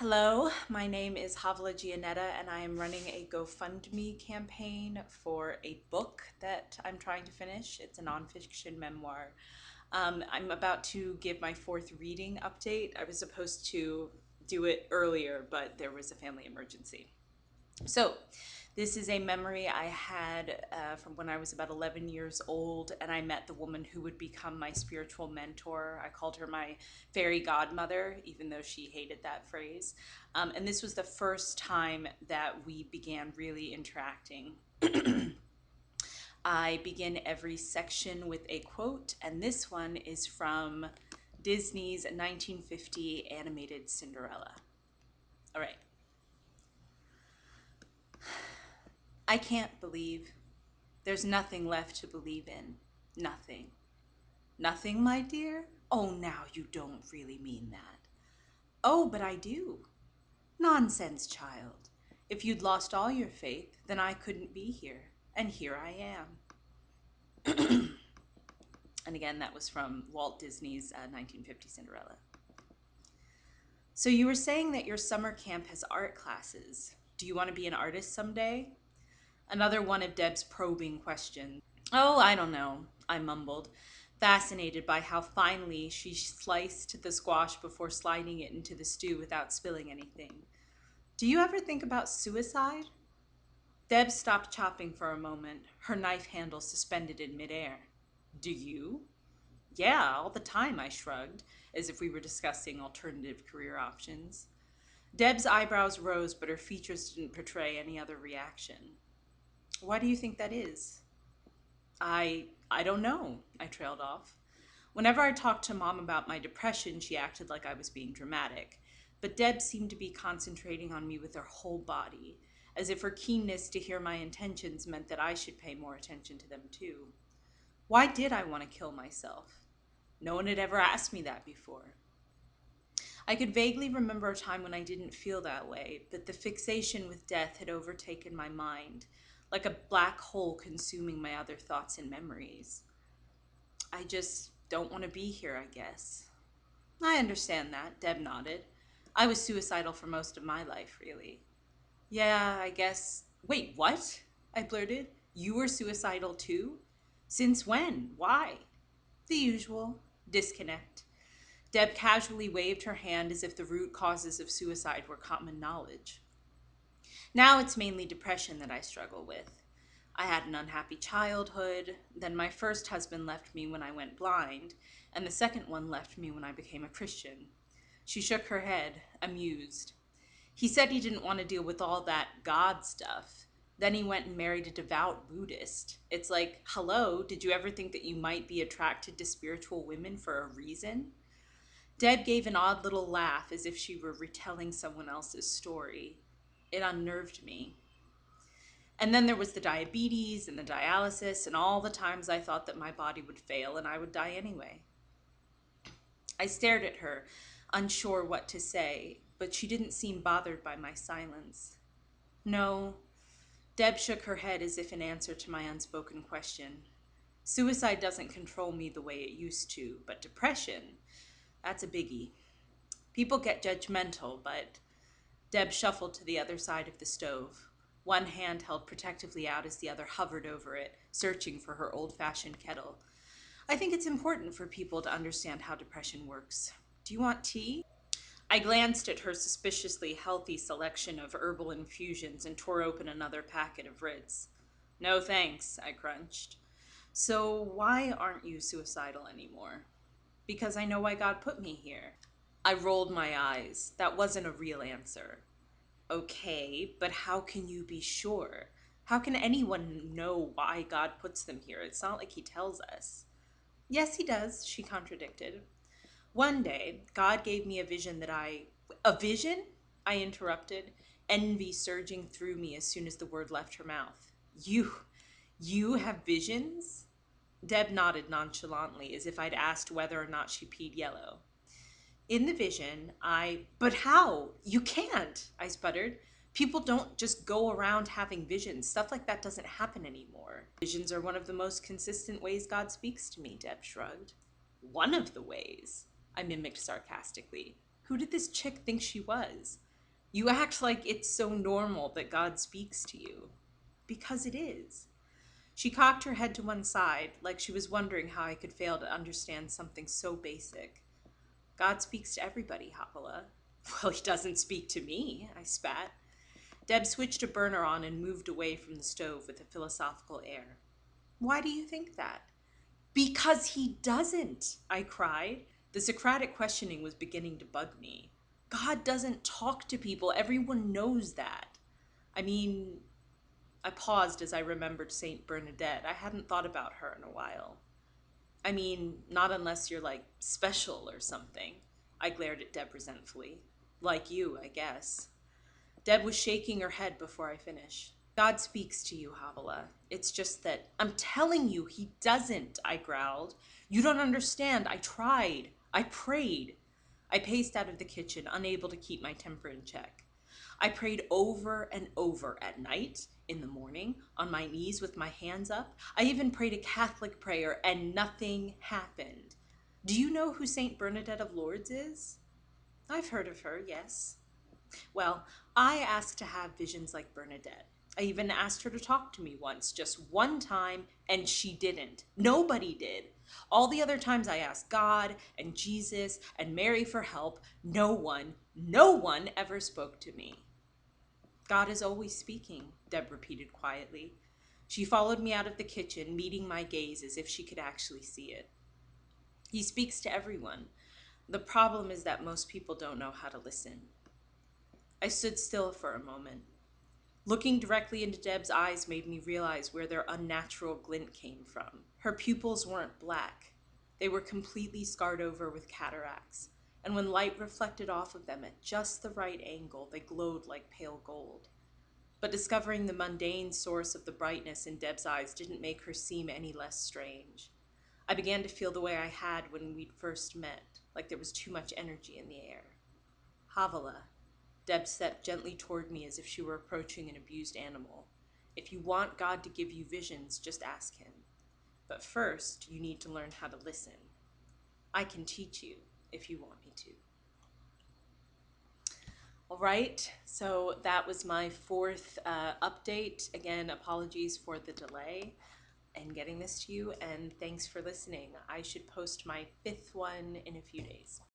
Hello, my name is Havilah Gianetta, and I am running a GoFundMe campaign for a book that I'm trying to finish. It's a nonfiction memoir. I'm about to give my fourth reading update. I was supposed to do it earlier, but there was a family emergency. So, this is a memory I had from when I was about 11 years old, and I met the woman who would become my spiritual mentor. I called her my fairy godmother, even though she hated that phrase. And this was the first time that we began really interacting. I begin every section with a quote, and this one is from Disney's 1950 animated Cinderella. All right. I can't believe. There's nothing left to believe in. Nothing. Nothing, my dear? Oh, now you don't really mean that. Oh, but I do. Nonsense, child. If you'd lost all your faith, then I couldn't be here. And here I am. And again, that was from Walt Disney's 1950 Cinderella. So you were saying that your summer camp has art classes. Do you want to be an artist someday? Another one of Deb's probing questions. Oh, I don't know, I mumbled, fascinated by how finely she sliced the squash before sliding it into the stew without spilling anything. Do you ever think about suicide? Deb stopped chopping for a moment, her knife handle suspended in midair. Do you? Yeah, all the time, I shrugged, as if we were discussing alternative career options. Deb's eyebrows rose, but her features didn't portray any other reaction. Why do you think that is? I don't know, I trailed off. Whenever I talked to Mom about my depression, she acted like I was being dramatic. But Deb seemed to be concentrating on me with her whole body, as if her keenness to hear my intentions meant that I should pay more attention to them too. Why did I want to kill myself? No one had ever asked me that before. I could vaguely remember a time when I didn't feel that way, but the fixation with death had overtaken my mind, like a black hole consuming my other thoughts and memories. I just don't want to be here, I guess. I understand that, Deb nodded. I was suicidal for most of my life, really. Yeah, I guess. Wait, what? I blurted. You were suicidal too? Since when? Why? The usual. Disconnect. Deb casually waved her hand as if the root causes of suicide were common knowledge. Now it's mainly depression that I struggle with. I had an unhappy childhood, then my first husband left me when I went blind, and the second one left me when I became a Christian. She shook her head, amused. He said he didn't want to deal with all that God stuff. Then he went and married a devout Buddhist. It's like, hello, did you ever think that you might be attracted to spiritual women for a reason? Deb gave an odd little laugh as if she were retelling someone else's story. It unnerved me. And then there was the diabetes and the dialysis and all the times I thought that my body would fail and I would die anyway. I stared at her, unsure what to say, but she didn't seem bothered by my silence. No. Deb shook her head as if in answer to my unspoken question. Suicide doesn't control me the way it used to, but depression, that's a biggie. People get judgmental, but... Deb shuffled to the other side of the stove. One hand held protectively out as the other hovered over it, searching for her old-fashioned kettle. I think it's important for people to understand how depression works. Do you want tea? I glanced at her suspiciously healthy selection of herbal infusions and tore open another packet of Ritz. No thanks, I crunched. So why aren't you suicidal anymore? Because I know why God put me here. I rolled my eyes. That wasn't a real answer. Okay, but how can you be sure? How can anyone know why God puts them here? It's not like he tells us. Yes, he does, she contradicted. One day, God gave me a vision that A vision? I interrupted, envy surging through me as soon as the word left her mouth. You have visions? Deb nodded nonchalantly, as if I'd asked whether or not she peed yellow. In the vision, But how? You can't, I sputtered. People don't just go around having visions. Stuff like that doesn't happen anymore. Visions are one of the most consistent ways God speaks to me, Deb shrugged. One of the ways, I mimicked sarcastically. Who did this chick think she was? You act like it's so normal that God speaks to you. Because it is. She cocked her head to one side, like she was wondering how I could fail to understand something so basic. God speaks to everybody, Havilah. Well, he doesn't speak to me, I spat. Deb switched a burner on and moved away from the stove with a philosophical air. Why do you think that? Because he doesn't, I cried. The Socratic questioning was beginning to bug me. God doesn't talk to people. Everyone knows that. I mean, I paused as I remembered Saint Bernadette. I hadn't thought about her in a while. I mean, not unless you're like special or something. I glared at Deb resentfully. Like you, I guess. Deb was shaking her head before I finished. God speaks to you, Havilah. It's just that I'm telling you, he doesn't, I growled. You don't understand. I tried. I prayed. I paced out of the kitchen, unable to keep my temper in check. I prayed over and over at night, in the morning, on my knees with my hands up. I even prayed a Catholic prayer, and nothing happened. Do you know who Saint Bernadette of Lourdes is? I've heard of her, yes. Well, I asked to have visions like Bernadette. I even asked her to talk to me once, just one time, and she didn't. Nobody did. All the other times I asked God and Jesus and Mary for help, no one ever spoke to me. God is always speaking, Deb repeated quietly. She followed me out of the kitchen, meeting my gaze as if she could actually see it. He speaks to everyone. The problem is that most people don't know how to listen. I stood still for a moment. Looking directly into Deb's eyes made me realize where their unnatural glint came from. Her pupils weren't black. They were completely scarred over with cataracts, and when light reflected off of them at just the right angle, they glowed like pale gold. But discovering the mundane source of the brightness in Deb's eyes didn't make her seem any less strange. I began to feel the way I had when we'd first met, like there was too much energy in the air. Havilah. Deb stepped gently toward me as if she were approaching an abused animal. If you want God to give you visions, just ask him. But first, you need to learn how to listen. I can teach you if you want me to. All right, so that was my fourth update. Again, apologies for the delay in getting this to you, and thanks for listening. I should post my fifth one in a few days.